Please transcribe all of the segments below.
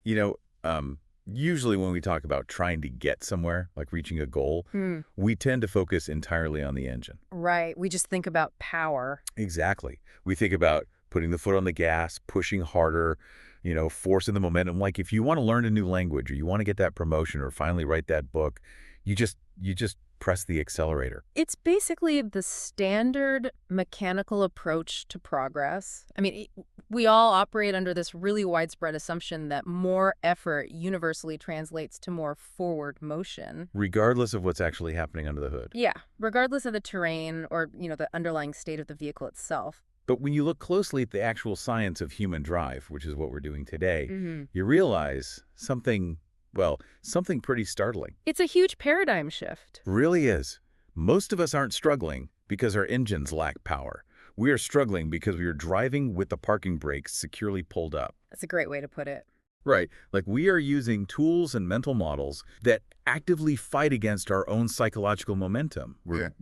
You know, usually when we talk about trying to get somewhere, like reaching a goal, we tend to focus entirely on the engine. Right. We just think about power. Exactly. We think about putting the foot on the gas, pushing harder, forcing the momentum. Like if you want to learn a new language or you want to get that promotion or finally write that book, you just press the accelerator. It's basically the standard mechanical approach to progress. I mean, we all operate under this really widespread assumption that more effort universally translates to more forward motion. Regardless of what's actually happening under the hood. Yeah, regardless of the terrain or, the underlying state of the vehicle itself. But when you look closely at the actual science of human drive, which is what we're doing today, Hmm. you realize something pretty startling. It's a huge paradigm shift. Really is. Most of us aren't struggling because our engines lack power. We are struggling because we are driving with the parking brakes securely pulled up. That's a great way to put it. Right. Like we are using tools and mental models that actively fight against our own psychological momentum. We're,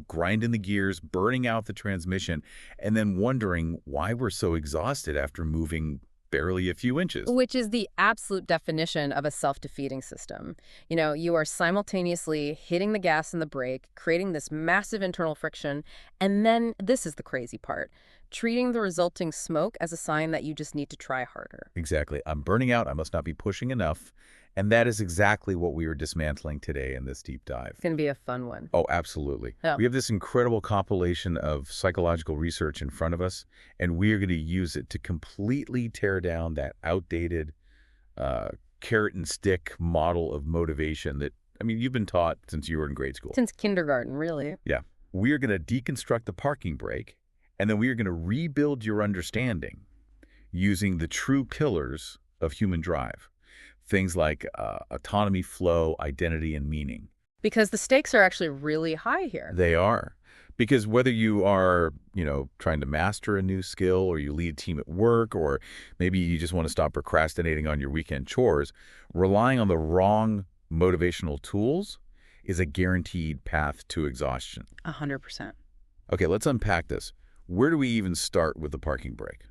grinding the gears, burning out the transmission, and then wondering why we're so exhausted after moving barely a few inches. Which is the absolute definition of a self-defeating system. You are simultaneously hitting the gas and the brake, creating this massive internal friction, and then this is the crazy part, treating the resulting smoke as a sign that you just need to try harder. Exactly. I'm burning out. I must not be pushing enough. And that is exactly what we are dismantling today in this deep dive. It's going to be a fun one. Oh, absolutely. Yeah. We have this incredible compilation of psychological research in front of us, and we are going to use it to completely tear down that outdated carrot and stick model of motivation that, you've been taught since you were in grade school. Since kindergarten, really. Yeah. We are going to deconstruct the parking brake, and then we are going to rebuild your understanding using the true pillars of human drive. Things like autonomy, flow, identity, and meaning. Because the stakes are actually really high here. They are. Because whether you are, trying to master a new skill or you lead a team at work or maybe you just want to stop procrastinating on your weekend chores, relying on the wrong motivational tools is a guaranteed path to exhaustion. 100%. Okay, let's unpack this. Where do we even start with the parking brake?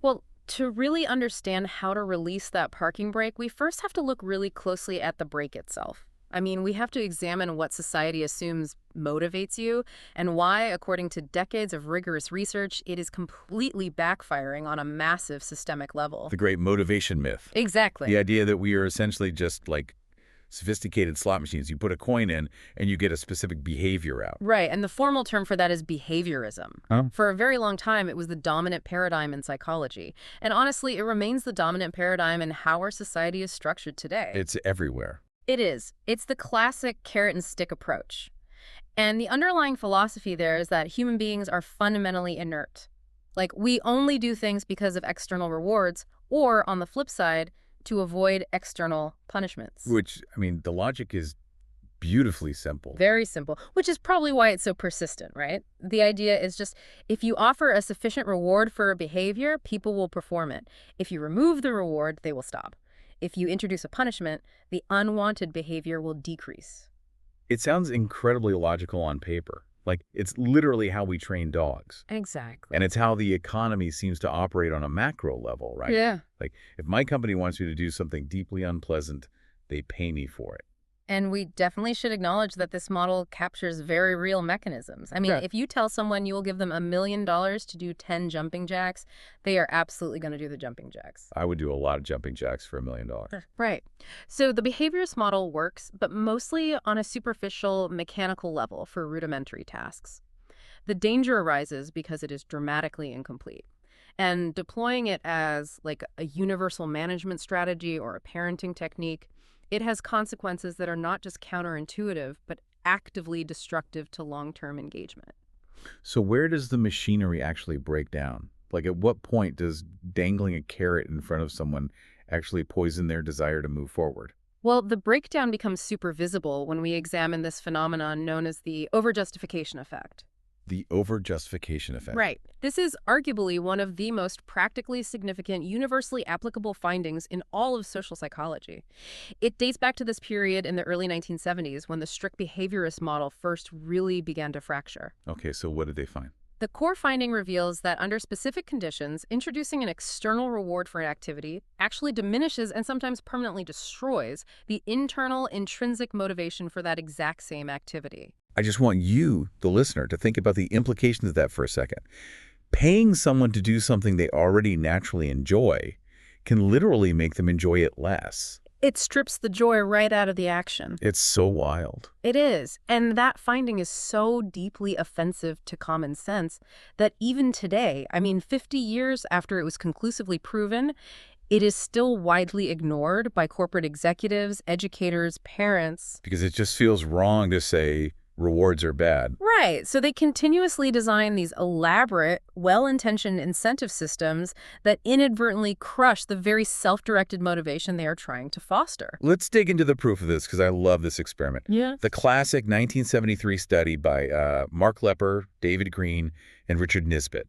Well, to really understand how to release that parking brake, we first have to look really closely at the brake itself. We have to examine what society assumes motivates you and why, according to decades of rigorous research, it is completely backfiring on a massive systemic level. The great motivation myth. Exactly. The idea that we are essentially just like sophisticated slot machines. You put a coin in and you get a specific behavior out. Right, and the formal term for that is behaviorism. Huh? For a very long time, it was the dominant paradigm in psychology. And honestly, it remains the dominant paradigm in how our society is structured today. It's everywhere. It is. It's the classic carrot and stick approach. And the underlying philosophy there is that human beings are fundamentally inert. Like, we only do things because of external rewards, or, on the flip side, to avoid external punishments. Which, the logic is beautifully simple. Very simple, which is probably why it's so persistent, right? The idea is just, if you offer a sufficient reward for a behavior, people will perform it. If you remove the reward, they will stop. If you introduce a punishment, the unwanted behavior will decrease. It sounds incredibly logical on paper. Like, it's literally how we train dogs. Exactly. And it's how the economy seems to operate on a macro level, right? Yeah. Like, if my company wants me to do something deeply unpleasant, they pay me for it. And we definitely should acknowledge that this model captures very real mechanisms. Yeah. If you tell someone you will give them $1 million to do 10 jumping jacks, they are absolutely going to do the jumping jacks. I would do a lot of jumping jacks for $1 million. Right. So the behaviorist model works, but mostly on a superficial mechanical level for rudimentary tasks. The danger arises because it is dramatically incomplete. And deploying it as like a universal management strategy or a parenting technique, it has consequences that are not just counterintuitive, but actively destructive to long-term engagement. So where does the machinery actually break down? Like, at what point does dangling a carrot in front of someone actually poison their desire to move forward? Well, the breakdown becomes super visible when we examine this phenomenon known as the overjustification effect. The overjustification effect. Right. This is arguably one of the most practically significant, universally applicable findings in all of social psychology. It dates back to this period in the early 1970s when the strict behaviorist model first really began to fracture. Okay, so what did they find? The core finding reveals that under specific conditions, introducing an external reward for an activity actually diminishes and sometimes permanently destroys the internal intrinsic motivation for that exact same activity. I just want you, the listener, to think about the implications of that for a second. Paying someone to do something they already naturally enjoy can literally make them enjoy it less. It strips the joy right out of the action. It's so wild. It is. And that finding is so deeply offensive to common sense that even today, 50 years after it was conclusively proven, it is still widely ignored by corporate executives, educators, parents. Because it just feels wrong to say rewards are bad. Right. So they continuously design these elaborate, well-intentioned incentive systems that inadvertently crush the very self-directed motivation they are trying to foster. Let's dig into the proof of this because I love this experiment. Yeah. The classic 1973 study by Mark Lepper, David Green, and Richard Nisbett.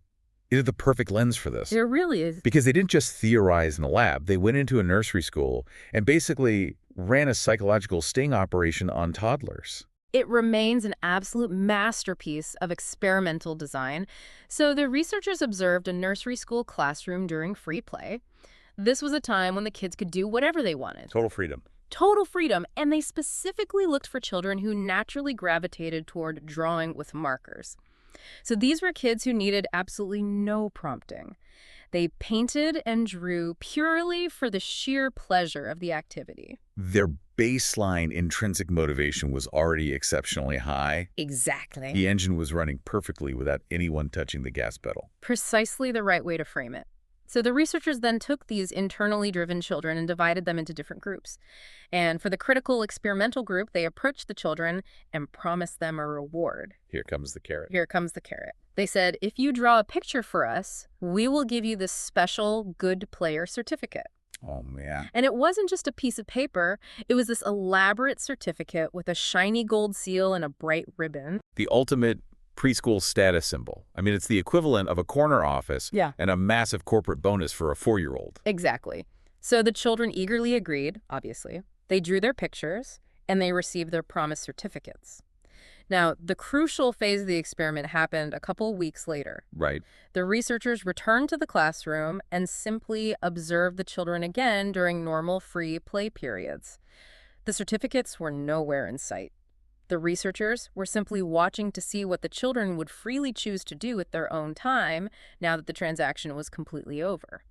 It is the perfect lens for this. It really is. Because they didn't just theorize in a lab. They went into a nursery school and basically ran a psychological sting operation on toddlers. It remains an absolute masterpiece of experimental design. So the researchers observed a nursery school classroom during free play. This was a time when the kids could do whatever they wanted. Total freedom. Total freedom, and they specifically looked for children who naturally gravitated toward drawing with markers. So these were kids who needed absolutely no prompting. They painted and drew purely for the sheer pleasure of the activity. Their baseline intrinsic motivation was already exceptionally high. Exactly. The engine was running perfectly without anyone touching the gas pedal. Precisely the right way to frame it. So the researchers then took these internally driven children and divided them into different groups. And for the critical experimental group, they approached the children and promised them a reward. Here comes the carrot. Here comes the carrot. They said, if you draw a picture for us, we will give you this special good player certificate. Oh, man. And it wasn't just a piece of paper. It was this elaborate certificate with a shiny gold seal and a bright ribbon. The ultimate preschool status symbol. It's the equivalent of a corner office and a massive corporate bonus for a 4-year-old. Exactly. So the children eagerly agreed, obviously. They drew their pictures, and they received their promised certificates. Now, the crucial phase of the experiment happened a couple weeks later. Right. The researchers returned to the classroom and simply observed the children again during normal free play periods. The certificates were nowhere in sight. The researchers were simply watching to see what the children would freely choose to do with their own time now that the transaction was completely over.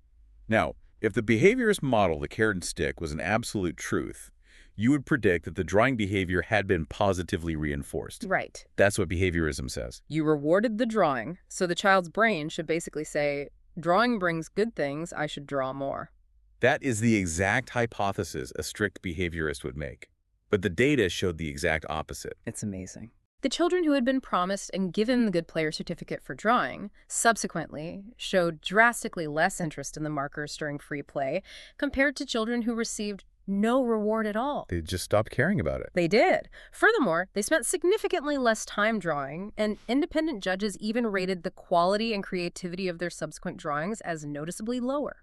Now, if the behaviorist model, the carrot and stick, was an absolute truth, you would predict that the drawing behavior had been positively reinforced. Right. That's what behaviorism says. You rewarded the drawing, so the child's brain should basically say, drawing brings good things, I should draw more. That is the exact hypothesis a strict behaviorist would make. But the data showed the exact opposite. It's amazing. The children who had been promised and given the good player certificate for drawing subsequently showed drastically less interest in the markers during free play compared to children who received no reward at all. They just stopped caring about it. They did. Furthermore, they spent significantly less time drawing, and independent judges even rated the quality and creativity of their subsequent drawings as noticeably lower.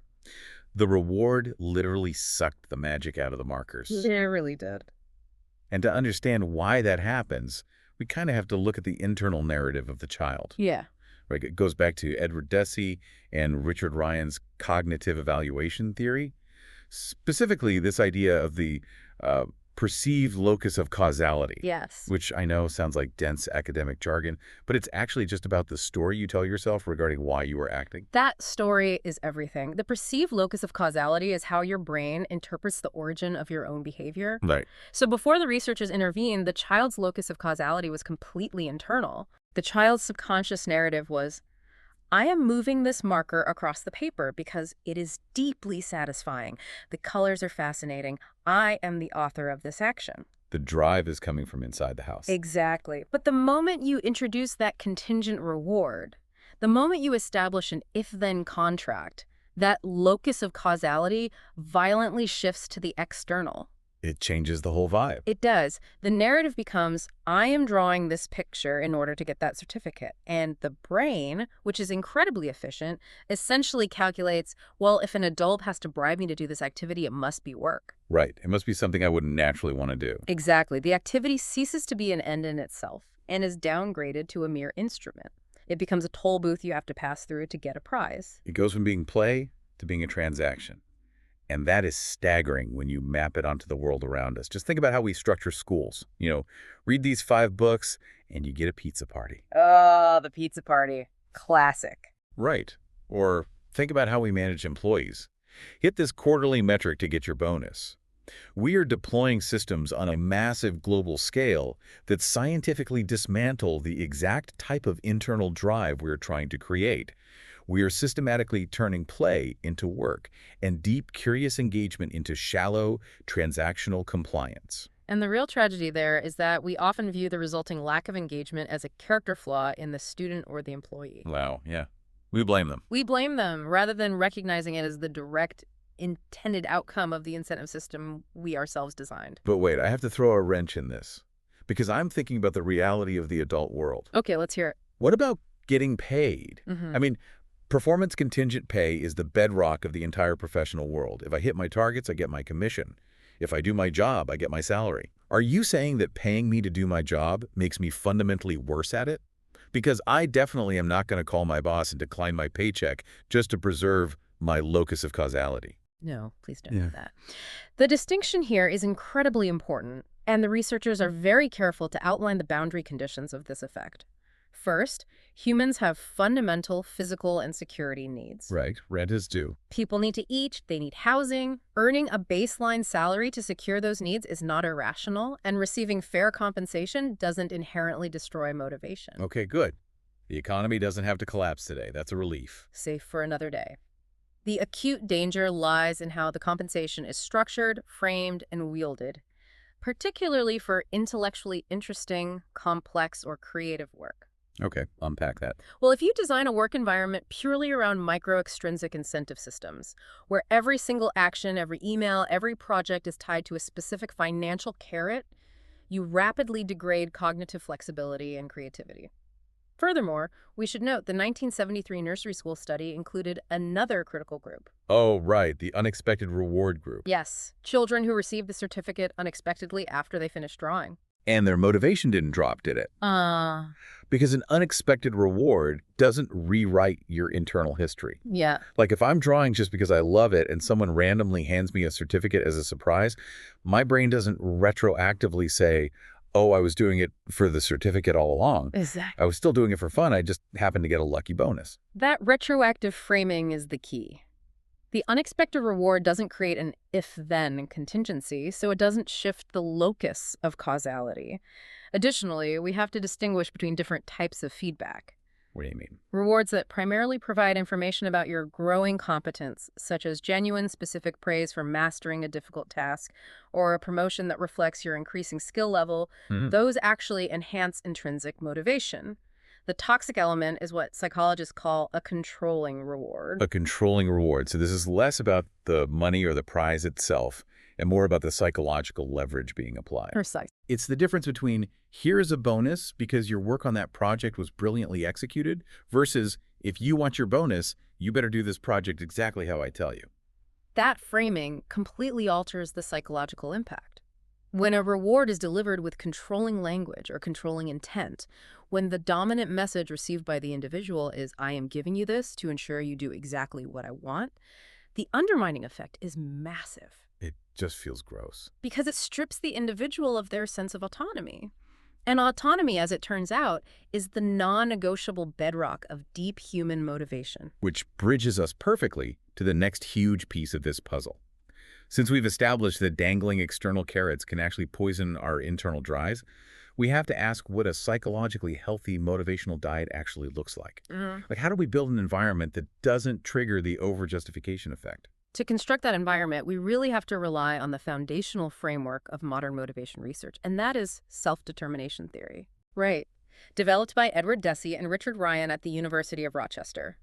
The reward literally sucked the magic out of the markers. It really did. And to understand why that happens, we kind of have to look at the internal narrative of the child. Yeah. Right? It goes back to Edward Deci and Richard Ryan's cognitive evaluation theory. Specifically, this idea of the perceived locus of causality. Yes. Which I know sounds like dense academic jargon, but it's actually just about the story you tell yourself regarding why you are acting. That story is everything. The perceived locus of causality is how your brain interprets the origin of your own behavior. Right. So before the researchers intervened, the child's locus of causality was completely internal. The child's subconscious narrative was, I am moving this marker across the paper because it is deeply satisfying. The colors are fascinating. I am the author of this action. The drive is coming from inside the house. Exactly. But the moment you introduce that contingent reward, the moment you establish an if-then contract, that locus of causality violently shifts to the external. It changes the whole vibe. It does. The narrative becomes, I am drawing this picture in order to get that certificate. And the brain, which is incredibly efficient, essentially calculates, well, if an adult has to bribe me to do this activity, it must be work. Right. It must be something I wouldn't naturally want to do. Exactly. The activity ceases to be an end in itself and is downgraded to a mere instrument. It becomes a toll booth you have to pass through to get a prize. It goes from being play to being a transaction. And that is staggering when you map it onto the world around us. Just think about how we structure schools. Read these 5 books and you get a pizza party. Oh, the pizza party. Classic. Right. Or think about how we manage employees. Hit this quarterly metric to get your bonus. We are deploying systems on a massive global scale that scientifically dismantle the exact type of internal drive we're trying to create. We are systematically turning play into work and deep, curious engagement into shallow, transactional compliance. And the real tragedy there is that we often view the resulting lack of engagement as a character flaw in the student or the employee. Wow, yeah. We blame them. We blame them rather than recognizing it as the direct intended outcome of the incentive system we ourselves designed. But wait, I have to throw a wrench in this, because I'm thinking about the reality of the adult world. Okay, let's hear it. What about getting paid? I mean, performance contingent pay is the bedrock of the entire professional world. If I hit my targets, I get my commission. If I do my job, I get my salary. Are you saying that paying me to do my job makes me fundamentally worse at it? Because I definitely am not going to call my boss and decline my paycheck just to preserve my locus of causality. No, please don't do that. The distinction here is incredibly important, and the researchers are very careful to outline the boundary conditions of this effect. First, humans have fundamental physical and security needs. Right. Rent is due. People need to eat, they need housing. Earning a baseline salary to secure those needs is not irrational, and receiving fair compensation doesn't inherently destroy motivation. Okay, good. The economy doesn't have to collapse today. That's a relief. Safe for another day. The acute danger lies in how the compensation is structured, framed, and wielded, particularly for intellectually interesting, complex, or creative work. Okay, unpack that. Well, if you design a work environment purely around micro-extrinsic incentive systems, where every single action, every email, every project is tied to a specific financial carrot, you rapidly degrade cognitive flexibility and creativity. Furthermore, we should note the 1973 nursery school study included another critical group. Oh, right, the unexpected reward group. Yes, children who received the certificate unexpectedly after they finished drawing. And their motivation didn't drop, did it? Because an unexpected reward doesn't rewrite your internal history. Yeah. Like if I'm drawing just because I love it and someone randomly hands me a certificate as a surprise, my brain doesn't retroactively say, oh, I was doing it for the certificate all along. Exactly. I was still doing it for fun. I just happened to get a lucky bonus. That retroactive framing is the key. The unexpected reward doesn't create an if-then contingency, so it doesn't shift the locus of causality. Additionally, we have to distinguish between different types of feedback. What do you mean? Rewards that primarily provide information about your growing competence, such as genuine specific praise for mastering a difficult task, or a promotion that reflects your increasing skill level, those actually enhance intrinsic motivation. The toxic element is what psychologists call a controlling reward. A controlling reward. So this is less about the money or the prize itself and more about the psychological leverage being applied. Precise. It's the difference between here's a bonus because your work on that project was brilliantly executed versus if you want your bonus, you better do this project exactly how I tell you. That framing completely alters the psychological impact. When a reward is delivered with controlling language or controlling intent, when the dominant message received by the individual is, I am giving you this to ensure you do exactly what I want, the undermining effect is massive. It just feels gross. Because it strips the individual of their sense of autonomy. And autonomy, as it turns out, is the non-negotiable bedrock of deep human motivation. Which bridges us perfectly to the next huge piece of this puzzle. Since we've established that dangling external carrots can actually poison our internal drives, we have to ask what a psychologically healthy motivational diet actually looks like. Like, how do we build an environment that doesn't trigger the over-justification effect? To construct that environment, we really have to rely on the foundational framework of modern motivation research, and that is self-determination theory. Right. Developed by Edward Deci and Richard Ryan at the University of Rochester.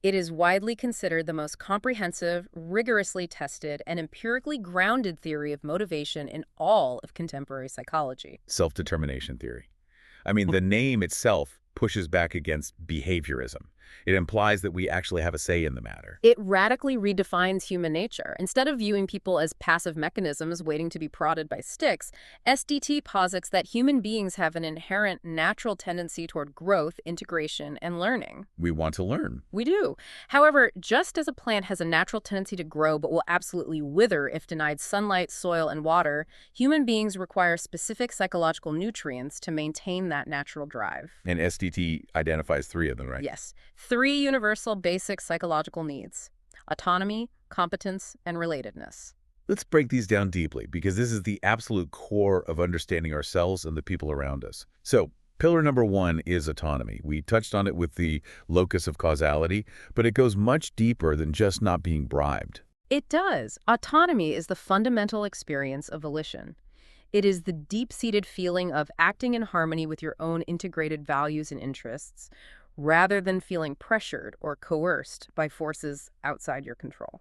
It is widely considered the most comprehensive, rigorously tested, and empirically grounded theory of motivation in all of contemporary psychology. Self-determination theory. I mean, the name itself pushes back against behaviorism. It implies that we actually have a say in the matter. It radically redefines human nature. Instead of viewing people as passive mechanisms waiting to be prodded by sticks, SDT posits that human beings have an inherent natural tendency toward growth, integration, and learning. We want to learn. We do. However, just as a plant has a natural tendency to grow but will absolutely wither if denied sunlight, soil, and water, human beings require specific psychological nutrients to maintain that natural drive. And SDT identifies three of them, right? Yes. 3 universal basic psychological needs: autonomy, competence, and relatedness. Let's break these down deeply, because this is the absolute core of understanding ourselves and the people around us. So, pillar number 1 is autonomy. We touched on it with the locus of causality, but it goes much deeper than just not being bribed. It does. Autonomy is the fundamental experience of volition. It is the deep-seated feeling of acting in harmony with your own integrated values and interests, rather than feeling pressured or coerced by forces outside your control.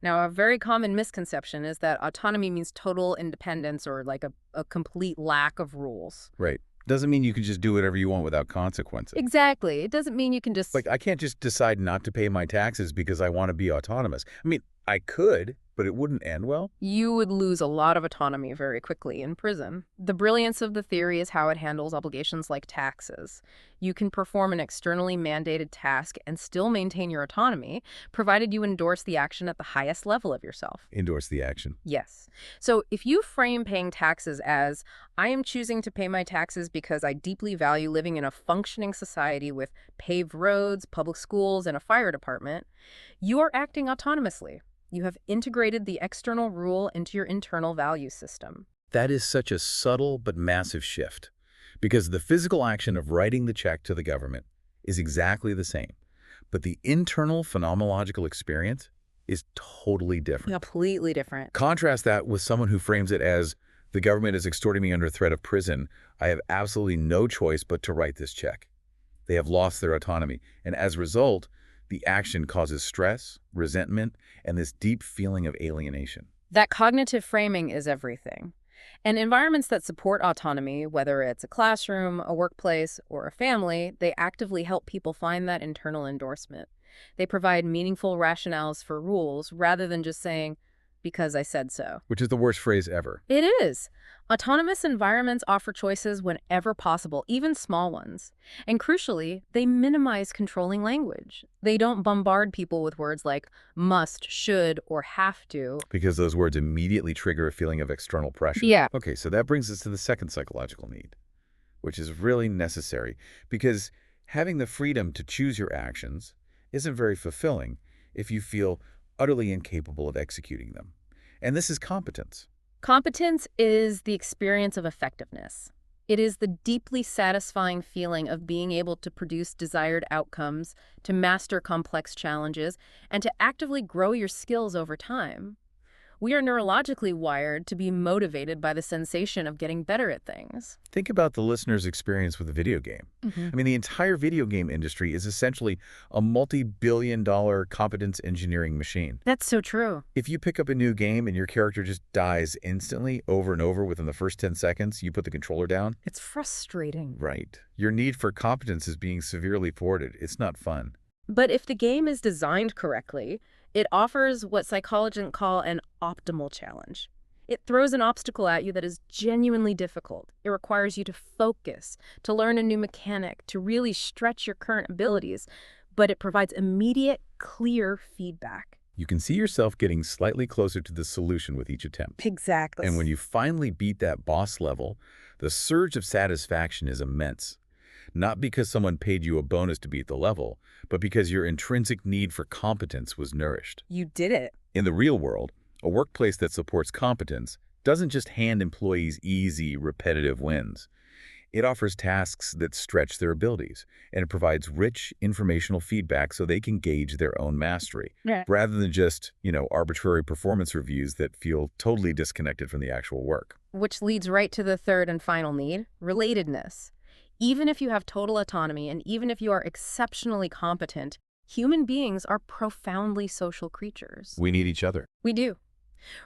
Now, a very common misconception is that autonomy means total independence or like a complete lack of rules. Right. Doesn't mean you can just do whatever you want without consequences. Exactly. It doesn't mean you can just... Like, I can't just decide not to pay my taxes because I want to be autonomous. I mean, I could, but it wouldn't end well. You would lose a lot of autonomy very quickly in prison. The brilliance of the theory is how it handles obligations like taxes. You can perform an externally mandated task and still maintain your autonomy, provided you endorse the action at the highest level of yourself. Endorse the action. Yes. So if you frame paying taxes as, I am choosing to pay my taxes because I deeply value living in a functioning society with paved roads, public schools, and a fire department, you are acting autonomously. You have integrated the external rule into your internal value system. That is such a subtle but massive shift, because the physical action of writing the check to the government is exactly the same, but the internal phenomenological experience is totally different. Completely different. Contrast that with someone who frames it as, the government is extorting me under threat of prison. I have absolutely no choice but to write this check. They have lost their autonomy, and as a result, the action causes stress, resentment, and this deep feeling of alienation. That cognitive framing is everything. And environments that support autonomy, whether it's a classroom, a workplace, or a family, they actively help people find that internal endorsement. They provide meaningful rationales for rules rather than just saying, because I said so. Which is the worst phrase ever. It is. Autonomous environments offer choices whenever possible, even small ones. And crucially, they minimize controlling language. They don't bombard people with words like must, should, or have to. Because those words immediately trigger a feeling of external pressure. Yeah. Okay, so that brings us to the second psychological need, which is really necessary, because having the freedom to choose your actions isn't very fulfilling if you feel utterly incapable of executing them. And this is competence. Competence is the experience of effectiveness. It is the deeply satisfying feeling of being able to produce desired outcomes, to master complex challenges, and to actively grow your skills over time. We are neurologically wired to be motivated by the sensation of getting better at things. Think about the listener's experience with a video game. I mean, the entire video game industry is essentially a multi-billion-dollar competence engineering machine. That's so true. If you pick up a new game and your character just dies instantly over and over within the first 10 seconds, you put the controller down. It's frustrating. Right. Your need for competence is being severely thwarted. It's not fun. But if the game is designed correctly, it offers what psychologists call an optimal challenge. It throws an obstacle at you that is genuinely difficult. It requires you to focus, to learn a new mechanic, to really stretch your current abilities, but it provides immediate, clear feedback. You can see yourself getting slightly closer to the solution with each attempt. Exactly. And when you finally beat that boss level, the surge of satisfaction is immense. Not because someone paid you a bonus to beat the level, but because your intrinsic need for competence was nourished. You did it. In the real world, a workplace that supports competence doesn't just hand employees easy, repetitive wins. It offers tasks that stretch their abilities, and it provides rich informational feedback so they can gauge their own mastery, rather than just, arbitrary performance reviews that feel totally disconnected from the actual work. Which leads right to the third and final need, relatedness. Even if you have total autonomy and even if you are exceptionally competent, human beings are profoundly social creatures. We need each other. We do.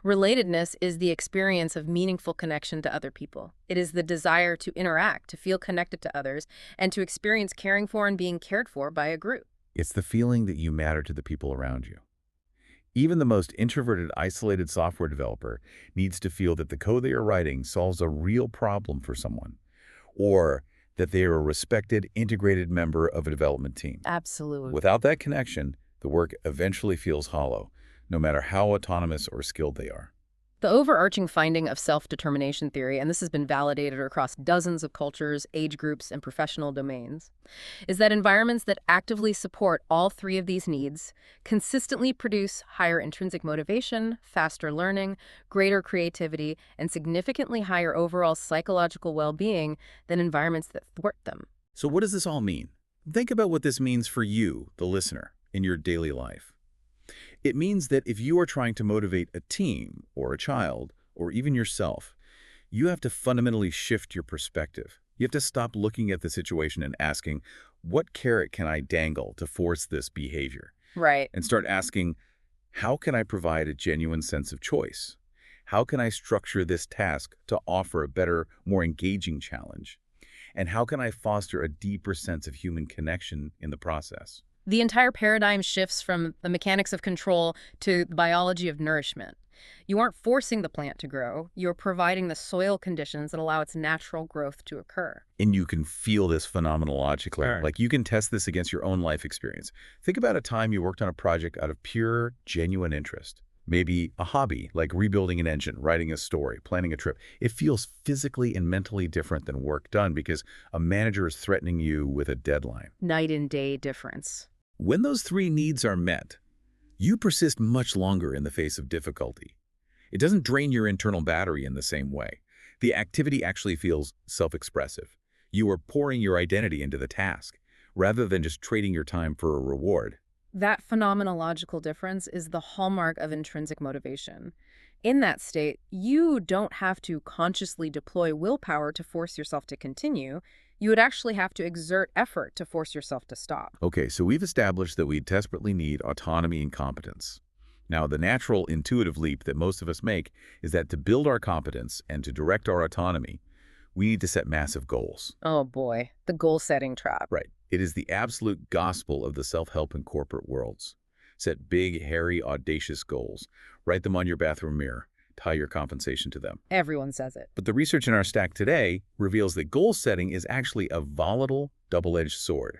Relatedness is the experience of meaningful connection to other people. It is the desire to interact, to feel connected to others, and to experience caring for and being cared for by a group. It's the feeling that you matter to the people around you. Even the most introverted, isolated software developer needs to feel that the code they are writing solves a real problem for someone, or that they are a respected, integrated member of a development team. Absolutely. Without that connection, the work eventually feels hollow, no matter how autonomous or skilled they are. The overarching finding of self-determination theory, and this has been validated across dozens of cultures, age groups, and professional domains, is that environments that actively support all three of these needs consistently produce higher intrinsic motivation, faster learning, greater creativity, and significantly higher overall psychological well-being than environments that thwart them. So what does this all mean? Think about what this means for you, the listener, in your daily life. It means that if you are trying to motivate a team, or a child, or even yourself, you have to fundamentally shift your perspective. You have to stop looking at the situation and asking, what carrot can I dangle to force this behavior? Right. And start asking, how can I provide a genuine sense of choice? How can I structure this task to offer a better, more engaging challenge? And how can I foster a deeper sense of human connection in the process? The entire paradigm shifts from the mechanics of control to the biology of nourishment. You aren't forcing the plant to grow, you're providing the soil conditions that allow its natural growth to occur. And you can feel this phenomenologically. Sure. Like you can test this against your own life experience. Think about a time you worked on a project out of pure, genuine interest. Maybe a hobby, like rebuilding an engine, writing a story, planning a trip. It feels physically and mentally different than work done because a manager is threatening you with a deadline. Night and day difference. When those three needs are met, you persist much longer in the face of difficulty. It doesn't drain your internal battery in the same way. The activity actually feels self-expressive. You are pouring your identity into the task, rather than just trading your time for a reward. That phenomenological difference is the hallmark of intrinsic motivation. In that state, you don't have to consciously deploy willpower to force yourself to continue. You would actually have to exert effort to force yourself to stop. Okay, so we've established that we desperately need autonomy and competence. Now, the natural intuitive leap that most of us make is that to build our competence and to direct our autonomy, we need to set massive goals. Oh boy, the goal-setting trap. Right. It is the absolute gospel of the self-help and corporate worlds. Set big, hairy, audacious goals. Write them on your bathroom mirror. Tie your compensation to them. Everyone says it. But the research in our stack today reveals that goal setting is actually a volatile, double-edged sword,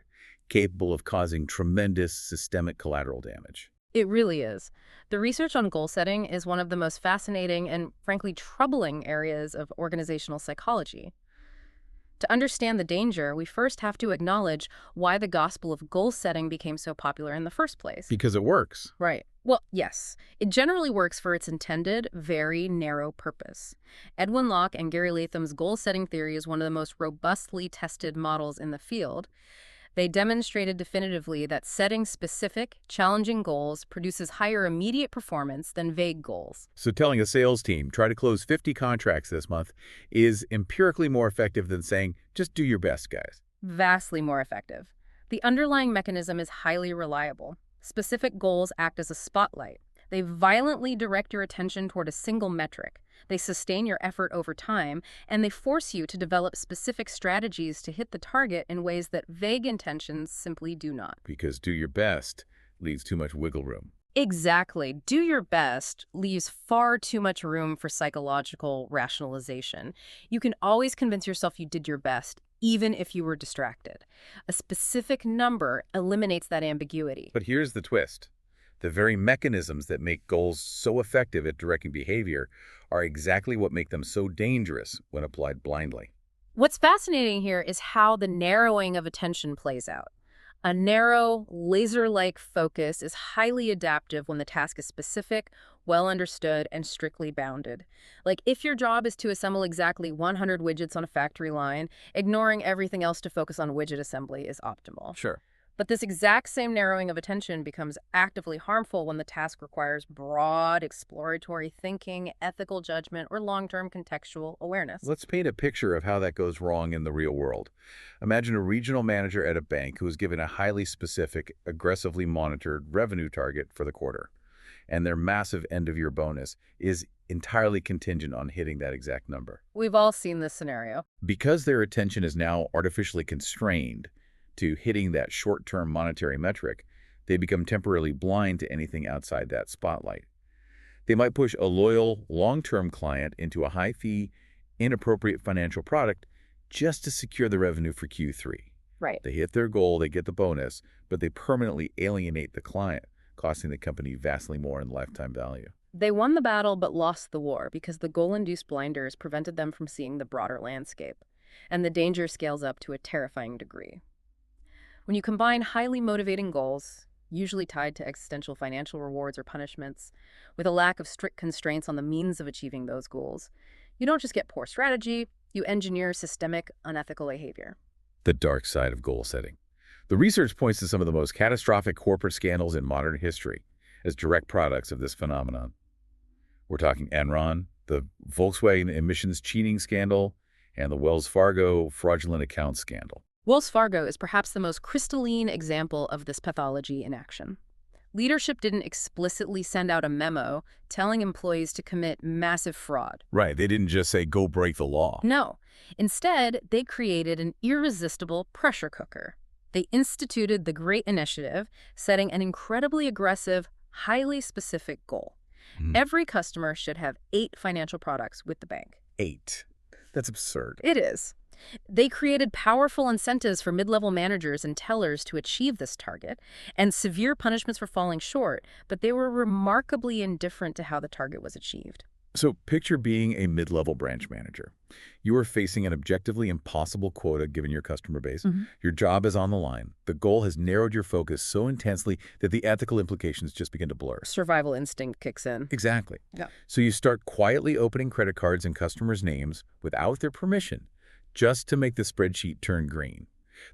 capable of causing tremendous systemic collateral damage. It really is. The research on goal setting is one of the most fascinating and, frankly, troubling areas of organizational psychology. To understand the danger, we first have to acknowledge why the gospel of goal setting became so popular in the first place. Because it works. Right. Well, yes. It generally works for its intended, very narrow purpose. Edwin Locke and Gary Latham's goal-setting theory is one of the most robustly tested models in the field. They demonstrated definitively that setting specific, challenging goals produces higher immediate performance than vague goals. So telling a sales team, try to close 50 contracts this month, is empirically more effective than saying, just do your best, guys. Vastly more effective. The underlying mechanism is highly reliable. Specific goals act as a spotlight. They violently direct your attention toward a single metric. They sustain your effort over time, and they force you to develop specific strategies to hit the target in ways that vague intentions simply do not. Because do your best leaves too much wiggle room. Exactly. Do your best leaves far too much room for psychological rationalization. You can always convince yourself you did your best, even if you were distracted. A specific number eliminates that ambiguity. But here's the twist. The very mechanisms that make goals so effective at directing behavior are exactly what make them so dangerous when applied blindly. What's fascinating here is how the narrowing of attention plays out. A narrow, laser-like focus is highly adaptive when the task is specific, well understood, and strictly bounded. Like if your job is to assemble exactly 100 widgets on a factory line, ignoring everything else to focus on widget assembly is optimal. Sure. But this exact same narrowing of attention becomes actively harmful when the task requires broad, exploratory thinking, ethical judgment, or long-term contextual awareness. Let's paint a picture of how that goes wrong in the real world. Imagine a regional manager at a bank who is given a highly specific, aggressively monitored revenue target for the quarter. and their massive end-of-year bonus is entirely contingent on hitting that exact number. We've all seen this scenario. Because their attention is now artificially constrained to hitting that short-term monetary metric, they become temporarily blind to anything outside that spotlight. They might push a loyal, long-term client into a high-fee, inappropriate financial product just to secure the revenue for Q3. Right. They hit their goal, they get the bonus, but they permanently alienate the client, costing the company vastly more in lifetime value. They won the battle but lost the war because the goal-induced blinders prevented them from seeing the broader landscape, and the danger scales up to a terrifying degree. When you combine highly motivating goals, usually tied to existential financial rewards or punishments, with a lack of strict constraints on the means of achieving those goals, you don't just get poor strategy, you engineer systemic, unethical behavior. The dark side of goal setting. The research points to some of the most catastrophic corporate scandals in modern history as direct products of this phenomenon. We're talking Enron, the Volkswagen emissions cheating scandal, and the Wells Fargo fraudulent account scandal. Wells Fargo is perhaps the most crystalline example of this pathology in action. Leadership didn't explicitly send out a memo telling employees to commit massive fraud. Right, they didn't just say, go break the law. No. Instead, they created an irresistible pressure cooker. They instituted the Great Initiative, setting an incredibly aggressive, highly specific goal. Every customer should have 8 financial products with the bank. 8. That's absurd. It is. They created powerful incentives for mid-level managers and tellers to achieve this target, and severe punishments for falling short, but they were remarkably indifferent to how the target was achieved. So picture being a mid-level branch manager. You are facing an objectively impossible quota given your customer base. Your job is on the line. The goal has narrowed your focus so intensely that the ethical implications just begin to blur. Survival instinct kicks in. Exactly. Yeah. So you start quietly opening credit cards in customers' names without their permission, just to make the spreadsheet turn green.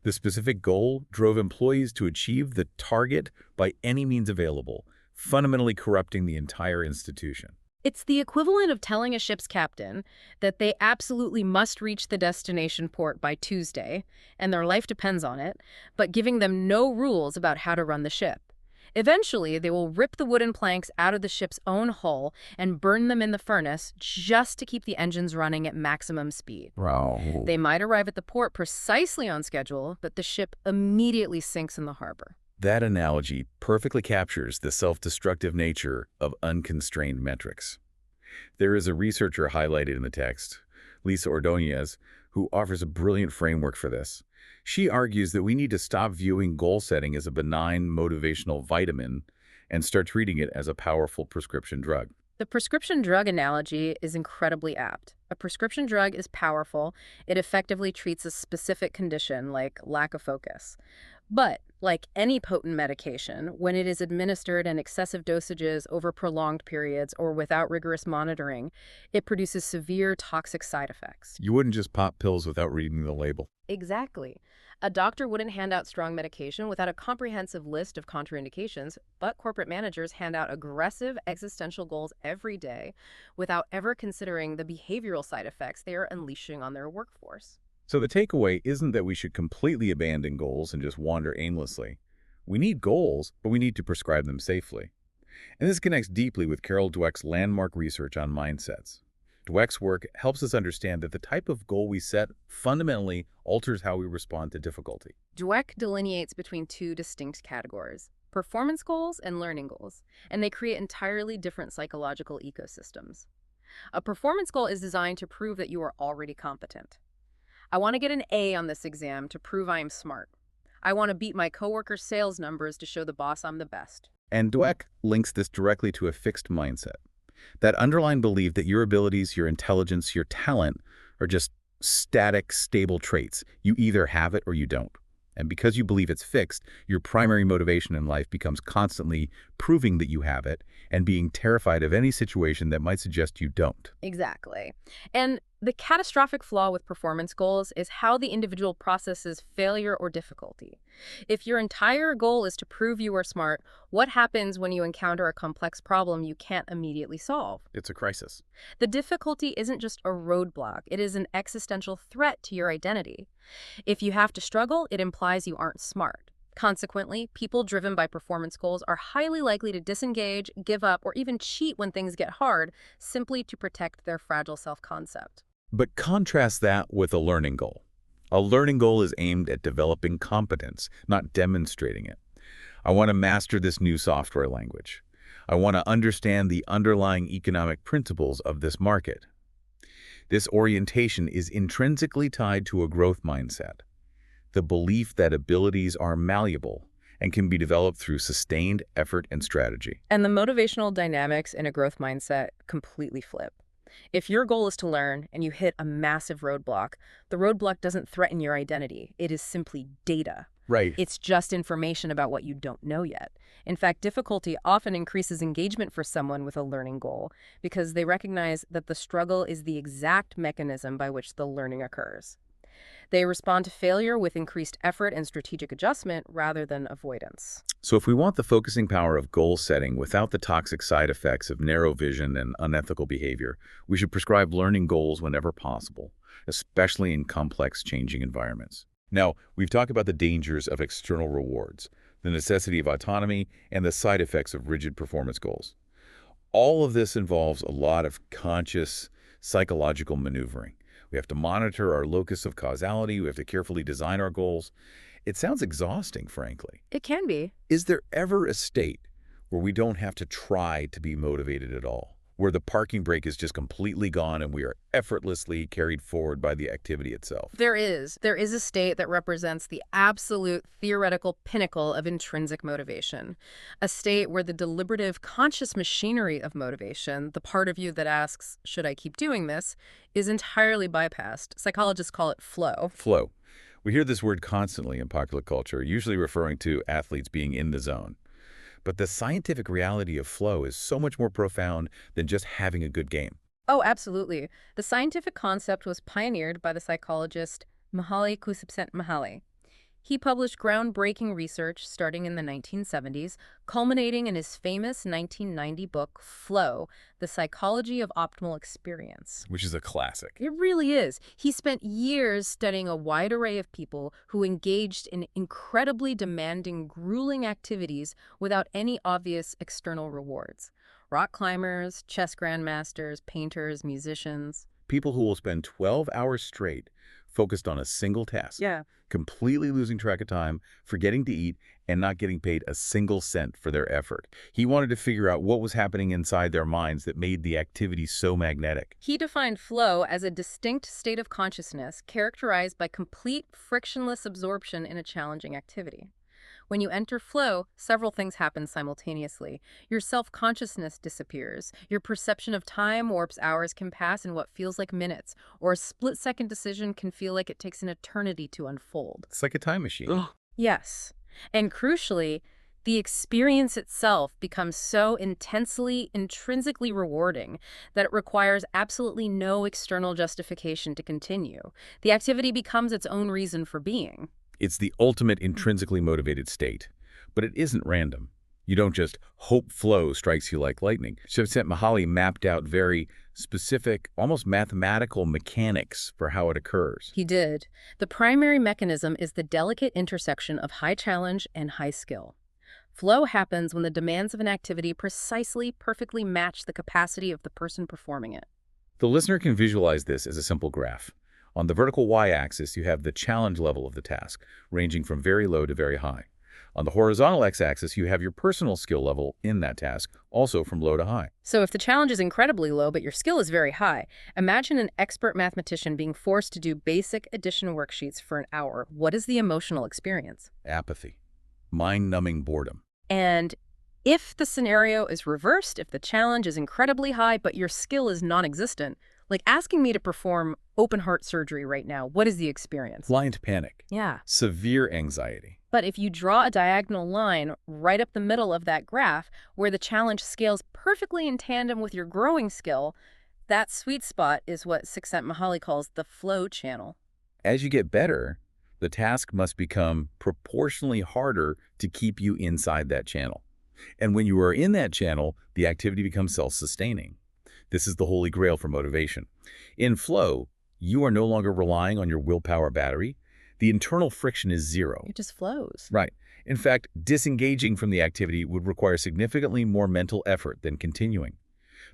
The specific goal drove employees to achieve the target by any means available, fundamentally corrupting the entire institution. It's the equivalent of telling a ship's captain that they absolutely must reach the destination port by Tuesday, and their life depends on it, but giving them no rules about how to run the ship. Eventually, they will rip the wooden planks out of the ship's own hull and burn them in the furnace just to keep the engines running at maximum speed. Wow. They might arrive at the port precisely on schedule, but the ship immediately sinks in the harbor. That analogy perfectly captures the self-destructive nature of unconstrained metrics. There is a researcher highlighted in the text, Lisa Ordonez, who offers a brilliant framework for this. She argues that we need to stop viewing goal setting as a benign motivational vitamin and start treating it as a powerful prescription drug. The prescription drug analogy is incredibly apt. A prescription drug is powerful. It effectively treats a specific condition, like lack of focus. But, like any potent medication, when it is administered in excessive dosages over prolonged periods or without rigorous monitoring, it produces severe toxic side effects. You wouldn't just pop pills without reading the label. Exactly. A doctor wouldn't hand out strong medication without a comprehensive list of contraindications, but corporate managers hand out aggressive existential goals every day without ever considering the behavioral side effects they are unleashing on their workforce. So the takeaway isn't that we should completely abandon goals and just wander aimlessly. We need goals, but we need to prescribe them safely. And this connects deeply with Carol Dweck's landmark research on mindsets. Dweck's work helps us understand that the type of goal we set fundamentally alters how we respond to difficulty. Dweck delineates between 2 distinct categories, performance goals and learning goals, and they create entirely different psychological ecosystems. A performance goal is designed to prove that you are already competent. I want to get an A on this exam to prove I am smart. I want to beat my coworkers' sales numbers to show the boss I'm the best. And Dweck links this directly to a fixed mindset. That underlying belief that your abilities, your intelligence, your talent are just static, stable traits. You either have it or you don't. And because you believe it's fixed, your primary motivation in life becomes constantly proving that you have it and being terrified of any situation that might suggest you don't. Exactly. And the catastrophic flaw with performance goals is how the individual processes failure or difficulty. If your entire goal is to prove you are smart, what happens when you encounter a complex problem you can't immediately solve? It's a crisis. The difficulty isn't just a roadblock, it is an existential threat to your identity. If you have to struggle, it implies you aren't smart. Consequently, people driven by performance goals are highly likely to disengage, give up, or even cheat when things get hard, simply to protect their fragile self-concept. But contrast that with a learning goal. A learning goal is aimed at developing competence, not demonstrating it. I want to master this new software language. I want to understand the underlying economic principles of this market. This orientation is intrinsically tied to a growth mindset, the belief that abilities are malleable and can be developed through sustained effort and strategy. And the motivational dynamics in a growth mindset completely flip. If your goal is to learn and you hit a massive roadblock, the roadblock doesn't threaten your identity. It is simply data. Right. It's just information about what you don't know yet. In fact, difficulty often increases engagement for someone with a learning goal because they recognize that the struggle is the exact mechanism by which the learning occurs. They respond to failure with increased effort and strategic adjustment rather than avoidance. So if we want the focusing power of goal setting without the toxic side effects of narrow vision and unethical behavior, we should prescribe learning goals whenever possible, especially in complex, changing environments. Now, we've talked about the dangers of external rewards, the necessity of autonomy, and the side effects of rigid performance goals. All of this involves a lot of conscious psychological maneuvering. We have to monitor our locus of causality. We have to carefully design our goals. It sounds exhausting, frankly. It can be. Is there ever a state where we don't have to try to be motivated at all, where the parking brake is just completely gone and we are effortlessly carried forward by the activity itself? There is. There is a state that represents the absolute theoretical pinnacle of intrinsic motivation. A state where the deliberative, conscious machinery of motivation, the part of you that asks, should I keep doing this, is entirely bypassed. Psychologists call it flow. Flow. We hear this word constantly in popular culture, usually referring to athletes being in the zone. But the scientific reality of flow is so much more profound than just having a good game. Oh, absolutely. The scientific concept was pioneered by the psychologist Mihaly Csikszentmihalyi. He published groundbreaking research starting in the 1970s, culminating in his famous 1990 book, Flow, The Psychology of Optimal Experience. Which is a classic. It really is. He spent years studying a wide array of people who engaged in incredibly demanding, grueling activities without any obvious external rewards. Rock climbers, chess grandmasters, painters, musicians. People who will spend 12 hours straight focused on a single task. Yeah. Completely losing track of time, forgetting to eat, and not getting paid a single cent for their effort. He wanted to figure out what was happening inside their minds that made the activity so magnetic. He defined flow as a distinct state of consciousness characterized by complete frictionless absorption in a challenging activity. When you enter flow, several things happen simultaneously. Your self-consciousness disappears. Your perception of time warps. Hours can pass in what feels like minutes, or a split-second decision can feel like it takes an eternity to unfold. It's like a time machine. Ugh. Yes. And crucially, the experience itself becomes so intensely, intrinsically rewarding that it requires absolutely no external justification to continue. The activity becomes its own reason for being. It's the ultimate intrinsically motivated state. But it isn't random. You don't just hope flow strikes you like lightning. Csikszentmihalyi mapped out very specific, almost mathematical mechanics for how it occurs. He did. The primary mechanism is the delicate intersection of high challenge and high skill. Flow happens when the demands of an activity precisely, perfectly match the capacity of the person performing it. The listener can visualize this as a simple graph. On the vertical y-axis, you have the challenge level of the task, ranging from very low to very high. On the horizontal x-axis, you have your personal skill level in that task, also from low to high. So if the challenge is incredibly low, but your skill is very high, imagine an expert mathematician being forced to do basic addition worksheets for an hour. What is the emotional experience? Apathy. Mind-numbing boredom. And if the scenario is reversed, if the challenge is incredibly high, but your skill is non-existent, like asking me to perform open heart surgery right now, what is the experience? Blind panic. Yeah. Severe anxiety. But if you draw a diagonal line right up the middle of that graph where the challenge scales perfectly in tandem with your growing skill, that sweet spot is what Csikszentmihalyi calls the flow channel. As you get better, the task must become proportionally harder to keep you inside that channel. And when you are in that channel, the activity becomes self-sustaining. This is the holy grail for motivation. In flow, you are no longer relying on your willpower battery. The internal friction is zero. It just flows. Right. In fact, disengaging from the activity would require significantly more mental effort than continuing.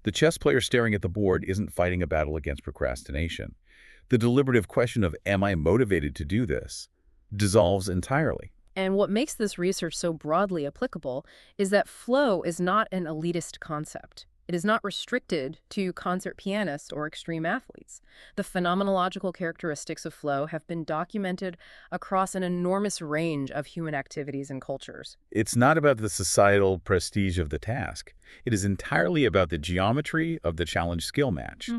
The chess player staring at the board isn't fighting a battle against procrastination. The deliberative question of, am I motivated to do this, dissolves entirely. And what makes this research so broadly applicable is that flow is not an elitist concept. It is not restricted to concert pianists or extreme athletes. The phenomenological characteristics of flow have been documented across an enormous range of human activities and cultures. It's not about the societal prestige of the task. It is entirely about the geometry of the challenge skill match.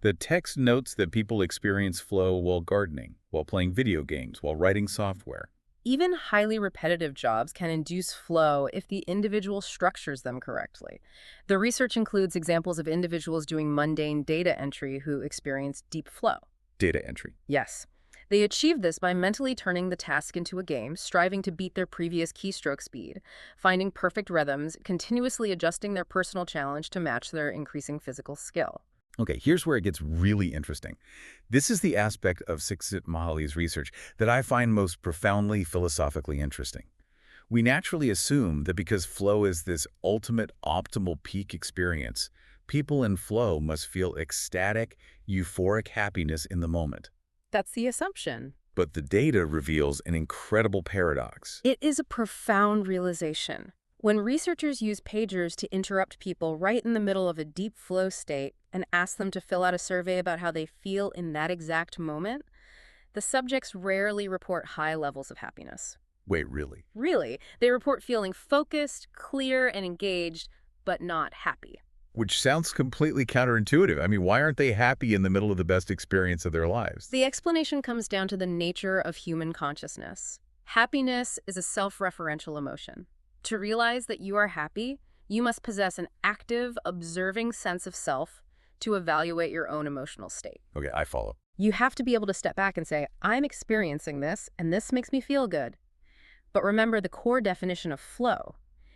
The text notes that people experience flow while gardening, while playing video games, while writing software. Even highly repetitive jobs can induce flow if the individual structures them correctly. The research includes examples of individuals doing mundane data entry who experience deep flow. Data entry. Yes. They achieve this by mentally turning the task into a game, striving to beat their previous keystroke speed, finding perfect rhythms, continuously adjusting their personal challenge to match their increasing physical skill. Okay, here's where it gets really interesting. This is the aspect of Csikszentmihalyi's research that I find most profoundly philosophically interesting. We naturally assume that because flow is this ultimate optimal peak experience, people in flow must feel ecstatic, euphoric happiness in the moment. That's the assumption. But the data reveals an incredible paradox. It is a profound realization. When researchers use pagers to interrupt people right in the middle of a deep flow state and ask them to fill out a survey about how they feel in that exact moment, the subjects rarely report high levels of happiness. Wait, really? Really, they report feeling focused, clear, and engaged, but not happy. Which sounds completely counterintuitive. I mean, why aren't they happy in the middle of the best experience of their lives? The explanation comes down to the nature of human consciousness. Happiness is a self-referential emotion. To realize that you are happy, you must possess an active, observing sense of self to evaluate your own emotional state. Okay, I follow. You have to be able to step back and say, I'm experiencing this, and this makes me feel good. But remember the core definition of flow.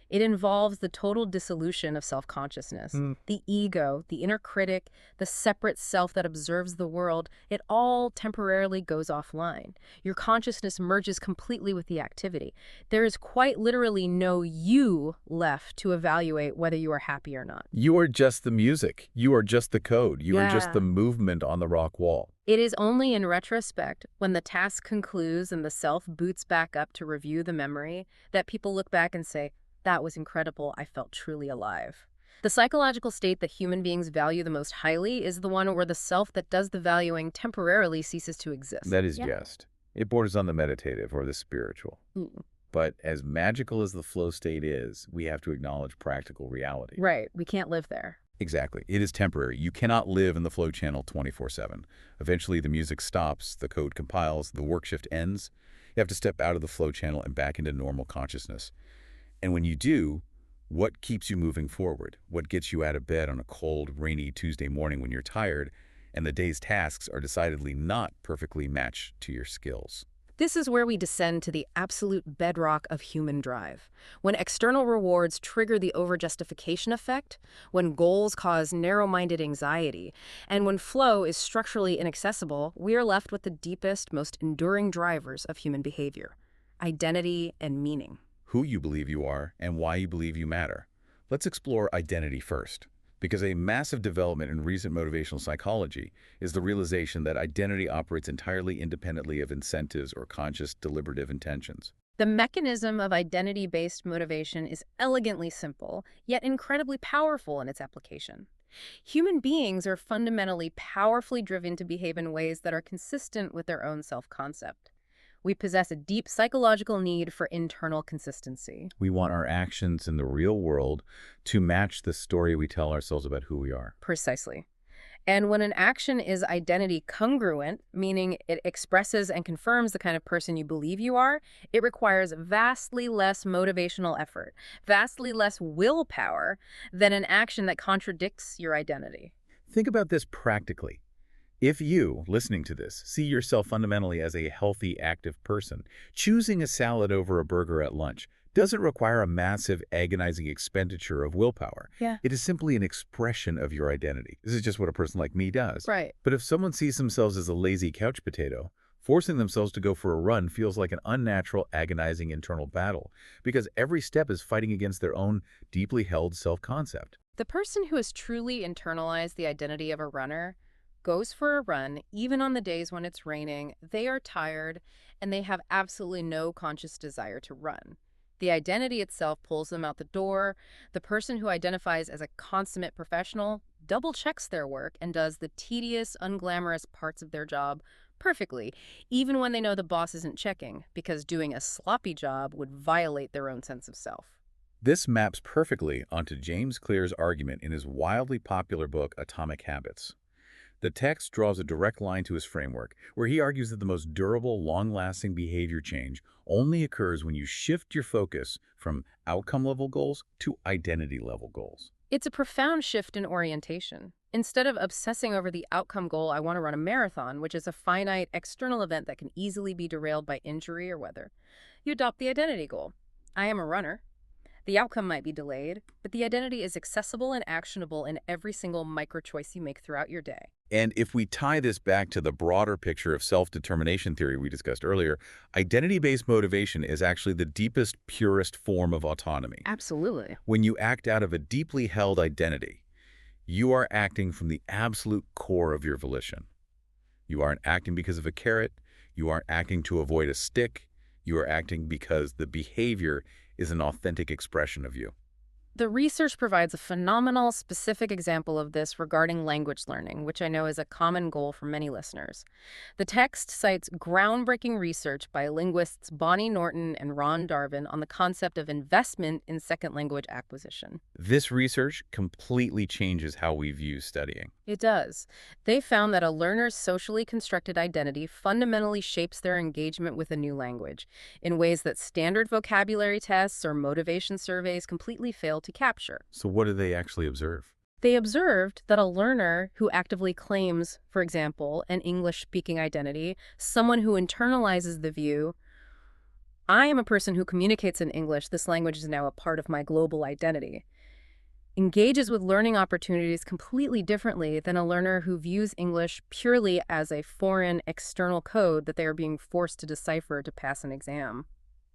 It involves the total dissolution of self-consciousness. The ego, the inner critic, the separate self that observes the world, it all temporarily goes offline. Your consciousness merges completely with the activity. There is quite literally no you left to evaluate whether you are happy or not. You are just the music. You are just the code. You are just Yeah. the movement on the rock wall. It is only in retrospect, when the task concludes and the self boots back up to review the memory, that people look back and say, that was incredible, I felt truly alive. The psychological state that human beings value the most highly is the one where the self that does the valuing temporarily ceases to exist. That is just. It borders on the meditative or the spiritual. But as magical as the flow state is, we have to acknowledge practical reality. Right, we can't live there. Exactly. It is temporary. You cannot live in the flow channel 24/7. Eventually, the music stops, the code compiles, the work shift ends. You have to step out of the flow channel and back into normal consciousness. And when you do, what keeps you moving forward? What gets you out of bed on a cold, rainy Tuesday morning when you're tired and the day's tasks are decidedly not perfectly matched to your skills? This is where we descend to the absolute bedrock of human drive. When external rewards trigger the over-justification effect, when goals cause narrow-minded anxiety, and when flow is structurally inaccessible, we are left with the deepest, most enduring drivers of human behavior: identity and meaning. Who you believe you are and why you believe you matter. Let's explore identity first, because a massive development in recent motivational psychology is the realization that identity operates entirely independently of incentives or conscious deliberative intentions. The mechanism of identity-based motivation is elegantly simple, yet incredibly powerful in its application. Human beings are fundamentally powerfully driven to behave in ways that are consistent with their own self-concept. We possess a deep psychological need for internal consistency. We want our actions in the real world to match the story we tell ourselves about who we are. Precisely. And when an action is identity congruent, meaning it expresses and confirms the kind of person you believe you are, it requires vastly less motivational effort, vastly less willpower than an action that contradicts your identity. Think about this practically. If you, listening to this, see yourself fundamentally as a healthy, active person, choosing a salad over a burger at lunch doesn't require a massive, agonizing expenditure of willpower. Yeah. It is simply an expression of your identity. This is just what a person like me does. Right. But if someone sees themselves as a lazy couch potato, Forcing themselves to go for a run feels like an unnatural, agonizing internal battle, because every step is fighting against their own deeply held self-concept. The person who has truly internalized the identity of a runner goes for a run even on the days when it's raining, they are tired, and they have absolutely no conscious desire to run. The identity itself pulls them out the door. The person who identifies as a consummate professional double checks their work and does the tedious, unglamorous parts of their job perfectly, even when they know the boss isn't checking, because doing a sloppy job would violate their own sense of self. This maps perfectly onto James Clear's argument in his wildly popular book, Atomic Habits. The text draws a direct line to his framework, where he argues that the most durable, long-lasting behavior change only occurs when you shift your focus from outcome-level goals to identity-level goals. It's a profound shift in orientation. Instead of obsessing over the outcome goal, I want to run a marathon, which is a finite external event that can easily be derailed by injury or weather, you adopt the identity goal. I am a runner. The outcome might be delayed, but the identity is accessible and actionable in every single micro-choice you make throughout your day. And if we tie this back to the broader picture of self-determination theory we discussed earlier, identity-based motivation is actually the deepest, purest form of autonomy. Absolutely. When you act out of a deeply held identity, you are acting from the absolute core of your volition. You aren't acting because of a carrot. You aren't acting to avoid a stick. You are acting because the behavior is an authentic expression of you. The research provides a phenomenal, specific example of this regarding language learning, which I know is a common goal for many listeners. The text cites groundbreaking research by linguists Bonnie Norton and Ron Darvin on the concept of investment in second language acquisition. This research completely changes how we view studying. It does. They found that a learner's socially constructed identity fundamentally shapes their engagement with a new language in ways that standard vocabulary tests or motivation surveys completely fail to capture. So what do they actually observe? They observed that a learner who actively claims, for example, an English-speaking identity, someone who internalizes the view, I am a person who communicates in English, this language is now a part of my global identity, engages with learning opportunities completely differently than a learner who views English purely as a foreign external code that they are being forced to decipher to pass an exam.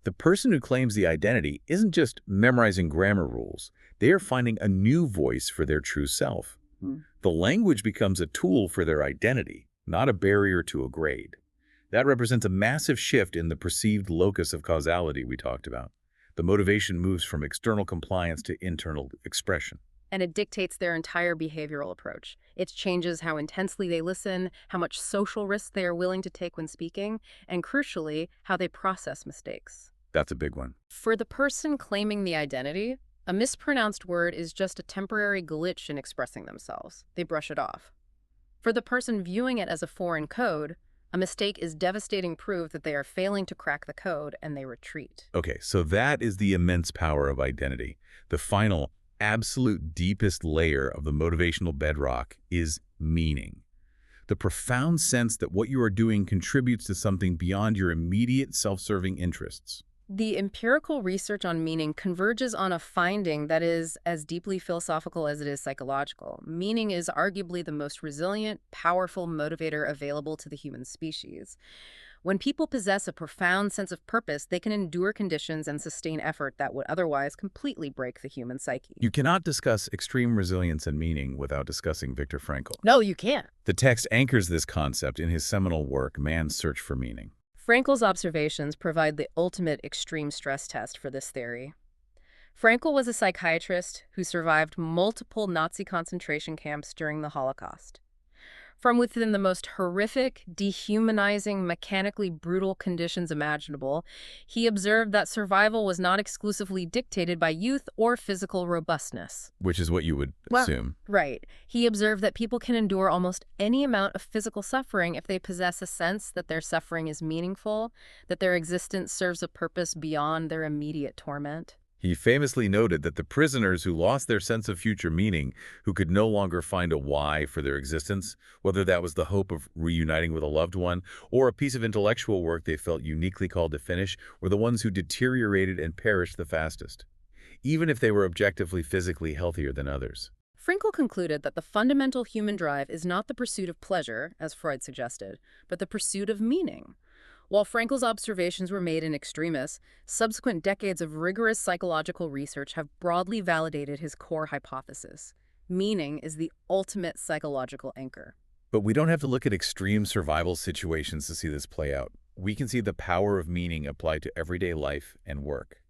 The person who claims the identity isn't just memorizing grammar rules. They are finding a new voice for their true self. The language becomes a tool for their identity, not a barrier to a grade. That represents a massive shift in the perceived locus of causality we talked about. The motivation moves from external compliance to internal expression. And it dictates their entire behavioral approach. It changes how intensely they listen, how much social risk they are willing to take when speaking, and crucially, how they process mistakes. That's a big one. For the person claiming the identity, a mispronounced word is just a temporary glitch in expressing themselves. They brush it off. For the person viewing it as a foreign code, a mistake is devastating proof that they are failing to crack the code, and they retreat. Okay, so that is the immense power of identity. The final, absolute deepest layer of the motivational bedrock is meaning. The profound sense that what you are doing contributes to something beyond your immediate self-serving interests. The empirical research on meaning converges on a finding that is as deeply philosophical as it is psychological. Meaning is arguably the most resilient, powerful motivator available to the human species. When people possess a profound sense of purpose, they can endure conditions and sustain effort that would otherwise completely break the human psyche. You cannot discuss extreme resilience and meaning without discussing Viktor Frankl. No, you can't. The text anchors this concept in his seminal work, Man's Search for Meaning. Frankl's observations provide the ultimate extreme stress test for this theory. Frankl was a psychiatrist who survived multiple Nazi concentration camps during the Holocaust. From within the most horrific, dehumanizing, mechanically brutal conditions imaginable, he observed that survival was not exclusively dictated by youth or physical robustness. Which is what you would assume. Right. He observed that people can endure almost any amount of physical suffering if they possess a sense that their suffering is meaningful, that their existence serves a purpose beyond their immediate torment. He famously noted that the prisoners who lost their sense of future meaning, who could no longer find a why for their existence, whether that was the hope of reuniting with a loved one or a piece of intellectual work they felt uniquely called to finish, were the ones who deteriorated and perished the fastest, even if they were objectively physically healthier than others. Frankl concluded that the fundamental human drive is not the pursuit of pleasure, as Freud suggested, but the pursuit of meaning. While Frankl's observations were made in extremis, subsequent decades of rigorous psychological research have broadly validated his core hypothesis. Meaning is the ultimate psychological anchor. But we don't have to look at extreme survival situations to see this play out. We can see the power of meaning applied to everyday life and work.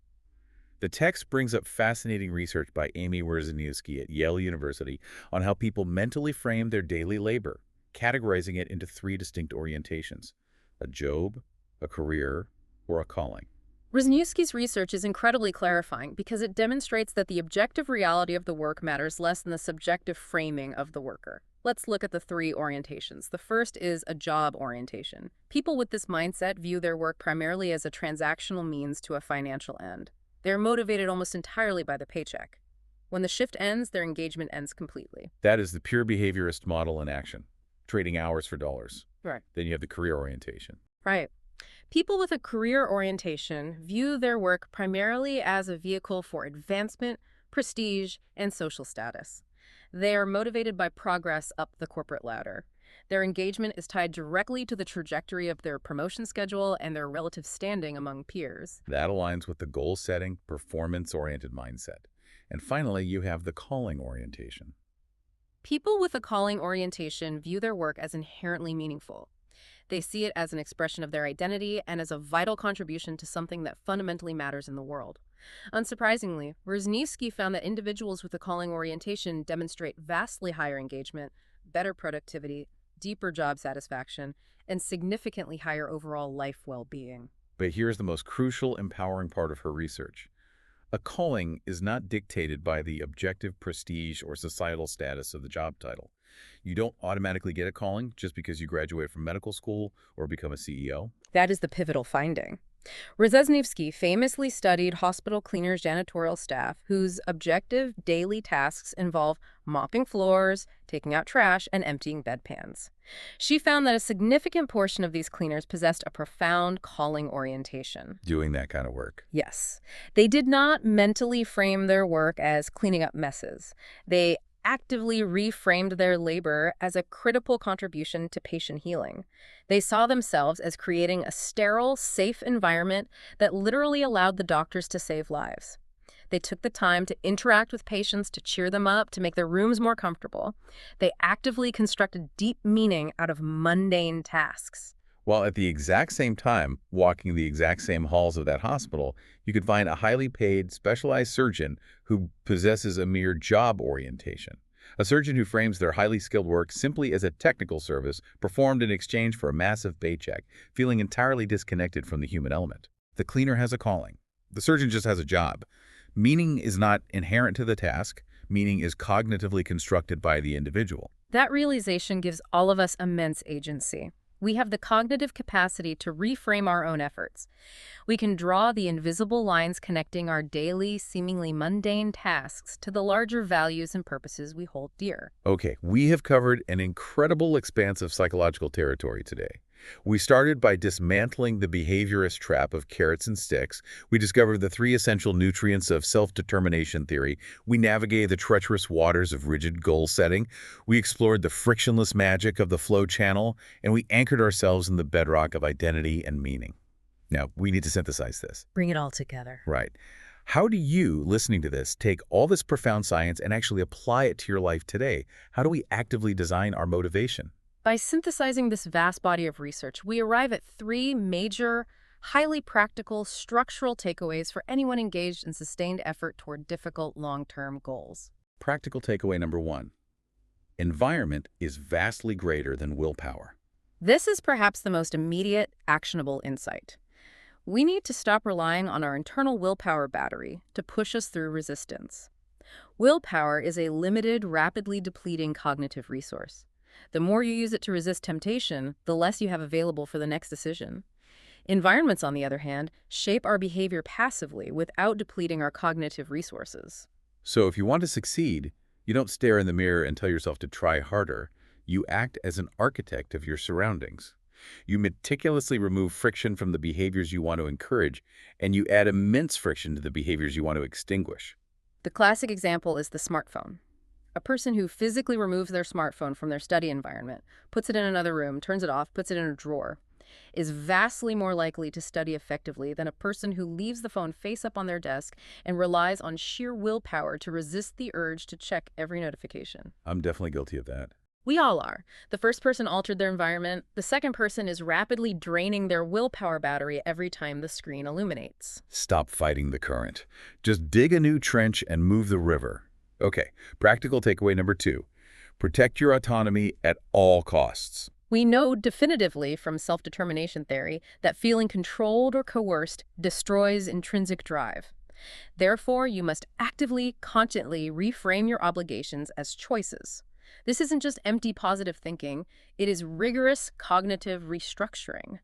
The text brings up fascinating research by Amy Wierzeniewski at Yale University on how people mentally frame their daily labor, categorizing it into three distinct orientations: a job, a career, or a calling. Wisniewski's research is incredibly clarifying because it demonstrates that the objective reality of the work matters less than the subjective framing of the worker. Let's look at the three orientations. The first is a job orientation. People with this mindset view their work primarily as a transactional means to a financial end. They're motivated almost entirely by the paycheck. When the shift ends, their engagement ends completely. That is the pure behaviorist model in action, trading hours for dollars. Right. Then you have the career orientation. Right. People with a career orientation view their work primarily as a vehicle for advancement, prestige, and social status. They are motivated by progress up the corporate ladder. Their engagement is tied directly to the trajectory of their promotion schedule and their relative standing among peers. That aligns with the goal-setting, performance-oriented mindset. And finally, you have the calling orientation. People with a calling orientation view their work as inherently meaningful. They see it as an expression of their identity and as a vital contribution to something that fundamentally matters in the world. Unsurprisingly, Wisniewski found that individuals with a calling orientation demonstrate vastly higher engagement, better productivity, deeper job satisfaction, and significantly higher overall life well-being. But here's the most crucial, empowering part of her research. A calling is not dictated by the objective prestige or societal status of the job title. You don't automatically get a calling just because you graduate from medical school or become a CEO. That is the pivotal finding. Rzezniewski famously studied hospital cleaners' janitorial staff whose objective daily tasks involve mopping floors, taking out trash, and emptying bedpans. She found that a significant portion of these cleaners possessed a profound calling orientation. Doing that kind of work. Yes. They did not mentally frame their work as cleaning up messes. They actively reframed their labor as a critical contribution to patient healing. They saw themselves as creating a sterile, safe environment that literally allowed the doctors to save lives. They took the time to interact with patients, to cheer them up, to make their rooms more comfortable. They actively constructed deep meaning out of mundane tasks. While at the exact same time, walking the exact same halls of that hospital, you could find a highly paid, specialized surgeon who possesses a mere job orientation. A surgeon who frames their highly skilled work simply as a technical service performed in exchange for a massive paycheck, feeling entirely disconnected from the human element. The cleaner has a calling. The surgeon just has a job. Meaning is not inherent to the task. Meaning is cognitively constructed by the individual. That realization gives all of us immense agency. We have the cognitive capacity to reframe our own efforts. We can draw the invisible lines connecting our daily, seemingly mundane tasks to the larger values and purposes we hold dear. Okay, we have covered an incredible expanse of psychological territory today. We started by dismantling the behaviorist trap of carrots and sticks. We discovered the three essential nutrients of self-determination theory. We navigated the treacherous waters of rigid goal setting. We explored the frictionless magic of the flow channel, and we anchored ourselves in the bedrock of identity and meaning. Now, we need to synthesize this. Bring it all together. Right. How do you, listening to this, take all this profound science and actually apply it to your life today? How do we actively design our motivation? By synthesizing this vast body of research, we arrive at three major, highly practical, structural takeaways for anyone engaged in sustained effort toward difficult long-term goals. Practical takeaway number 1. Environment is vastly greater than willpower. This is perhaps the most immediate, actionable insight. We need to stop relying on our internal willpower battery to push us through resistance. Willpower is a limited, rapidly depleting cognitive resource. The more you use it to resist temptation, the less you have available for the next decision. Environments, on the other hand, shape our behavior passively without depleting our cognitive resources. So if you want to succeed, you don't stare in the mirror and tell yourself to try harder. You act as an architect of your surroundings. You meticulously remove friction from the behaviors you want to encourage, and you add immense friction to the behaviors you want to extinguish. The classic example is the smartphone. A person who physically removes their smartphone from their study environment, puts it in another room, turns it off, puts it in a drawer, is vastly more likely to study effectively than a person who leaves the phone face up on their desk and relies on sheer willpower to resist the urge to check every notification. I'm definitely guilty of that. We all are. The first person altered their environment. The second person is rapidly draining their willpower battery every time the screen illuminates. Stop fighting the current. Just dig a new trench and move the river. Okay, practical takeaway number 2. Protect your autonomy at all costs. We know definitively from self-determination theory that feeling controlled or coerced destroys intrinsic drive. Therefore, you must actively, consciently reframe your obligations as choices. This isn't just empty positive thinking, it is rigorous cognitive restructuring.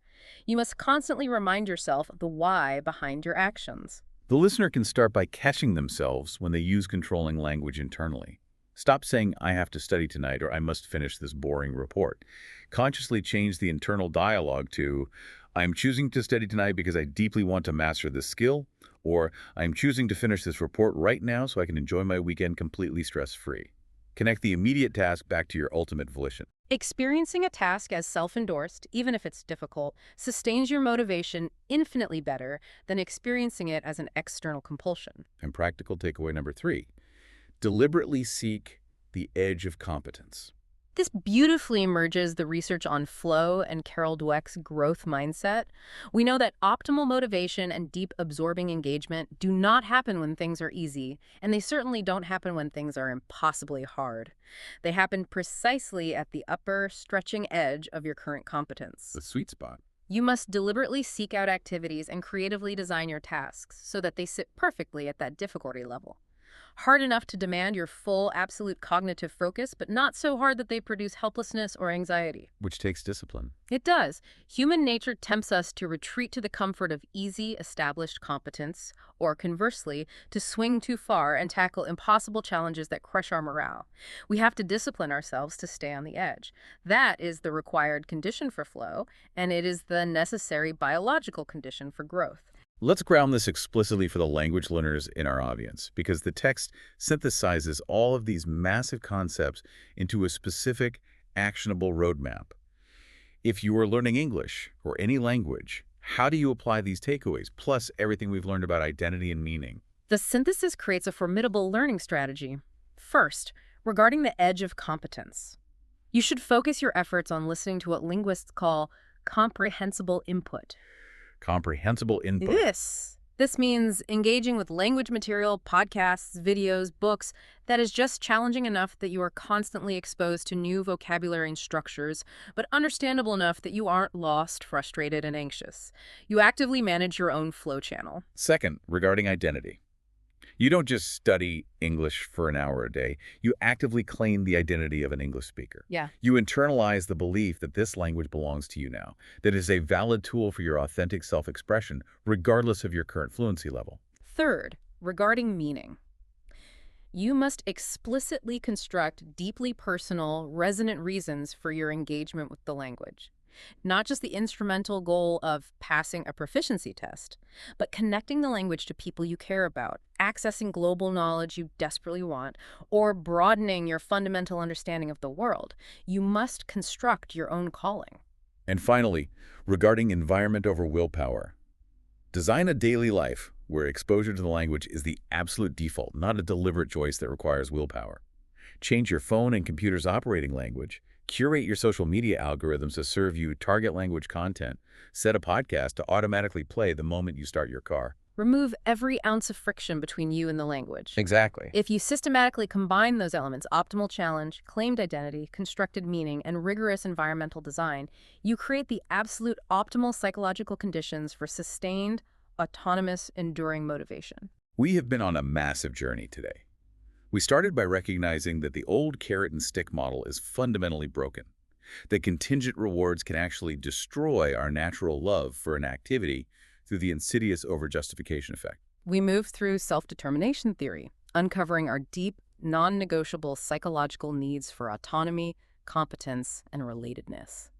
You must constantly remind yourself the why behind your actions. The listener can start by catching themselves when they use controlling language internally. Stop saying, I have to study tonight or I must finish this boring report. Consciously change the internal dialogue to, I'm choosing to study tonight because I deeply want to master this skill, or I'm choosing to finish this report right now so I can enjoy my weekend completely stress-free. Connect the immediate task back to your ultimate volition. Experiencing a task as self-endorsed, even if it's difficult, sustains your motivation infinitely better than experiencing it as an external compulsion. And practical takeaway number 3, deliberately seek the edge of competence. This beautifully merges the research on flow and Carol Dweck's growth mindset. We know that optimal motivation and deep absorbing engagement do not happen when things are easy, and they certainly don't happen when things are impossibly hard. They happen precisely at the upper, stretching edge of your current competence. The sweet spot. You must deliberately seek out activities and creatively design your tasks so that they sit perfectly at that difficulty level. Hard enough to demand your full, absolute cognitive focus, but not so hard that they produce helplessness or anxiety. Which takes discipline. It does. Human nature tempts us to retreat to the comfort of easy, established competence, or conversely, to swing too far and tackle impossible challenges that crush our morale. We have to discipline ourselves to stay on the edge. That is the required condition for flow, and it is the necessary biological condition for growth. Let's ground this explicitly for the language learners in our audience, because the text synthesizes all of these massive concepts into a specific, actionable roadmap. If you are learning English or any language, how do you apply these takeaways, plus everything we've learned about identity and meaning? The synthesis creates a formidable learning strategy. First, regarding the edge of competence. You should focus your efforts on listening to what linguists call comprehensible input. Comprehensible input. This means engaging with language material, podcasts, videos, books that is just challenging enough that you are constantly exposed to new vocabulary and structures, but understandable enough that you aren't lost, frustrated, and anxious. You actively manage your own flow channel. Second, regarding identity. You don't just study English for an hour a day. You actively claim the identity of an English speaker. Yeah. You internalize the belief that this language belongs to you now, that it is a valid tool for your authentic self-expression, regardless of your current fluency level. Third, regarding meaning. You must explicitly construct deeply personal, resonant reasons for your engagement with the language. Not just the instrumental goal of passing a proficiency test, but connecting the language to people you care about, accessing global knowledge you desperately want, or broadening your fundamental understanding of the world. You must construct your own calling. And finally, regarding environment over willpower. Design a daily life where exposure to the language is the absolute default, not a deliberate choice that requires willpower. Change your phone and computer's operating language. Curate your social media algorithms to serve you target language content. Set a podcast to automatically play the moment you start your car. Remove every ounce of friction between you and the language. Exactly. If you systematically combine those elements, optimal challenge, claimed identity, constructed meaning, and rigorous environmental design, you create the absolute optimal psychological conditions for sustained, autonomous, enduring motivation. We have been on a massive journey today. We started by recognizing that the old carrot and stick model is fundamentally broken, that contingent rewards can actually destroy our natural love for an activity through the insidious over-justification effect. We moved through self-determination theory, uncovering our deep, non-negotiable psychological needs for autonomy, competence, and relatedness.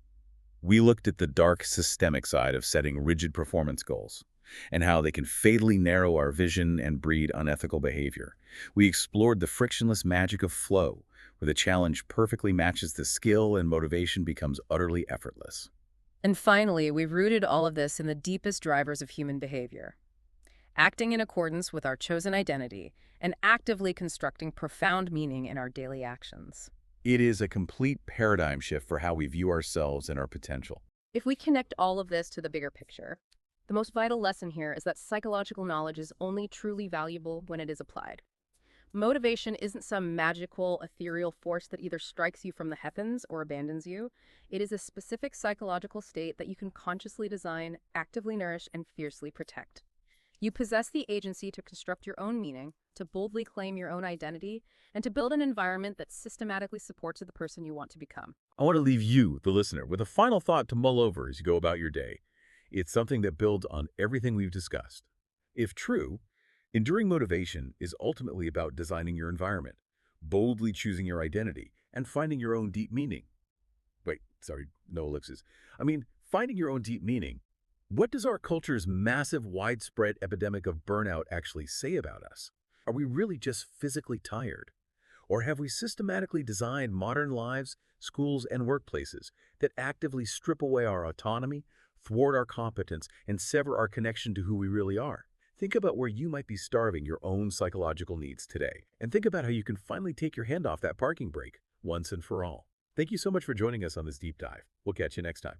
We looked at the dark systemic side of setting rigid performance goals, and how they can fatally narrow our vision and breed unethical behavior. We explored the frictionless magic of flow, where the challenge perfectly matches the skill and motivation becomes utterly effortless. And finally, we've rooted all of this in the deepest drivers of human behavior, acting in accordance with our chosen identity and actively constructing profound meaning in our daily actions. It is a complete paradigm shift for how we view ourselves and our potential. If we connect all of this to the bigger picture, the most vital lesson here is that psychological knowledge is only truly valuable when it is applied. Motivation isn't some magical, ethereal force that either strikes you from the heavens or abandons you. It is a specific psychological state that you can consciously design, actively nourish, and fiercely protect. You possess the agency to construct your own meaning, to boldly claim your own identity, and to build an environment that systematically supports the person you want to become. I want to leave you, the listener, with a final thought to mull over as you go about your day. It's something that builds on everything we've discussed. If true, enduring motivation is ultimately about designing your environment, boldly choosing your identity, and finding your own deep meaning. Wait, sorry, no ellipses. Finding your own deep meaning. What does our culture's massive, widespread epidemic of burnout actually say about us? Are we really just physically tired? Or have we systematically designed modern lives, schools, and workplaces that actively strip away our autonomy, thwart our competence, and sever our connection to who we really are? Think about where you might be starving your own psychological needs today, and think about how you can finally take your hand off that parking brake once and for all. Thank you so much for joining us on this deep dive. We'll catch you next time.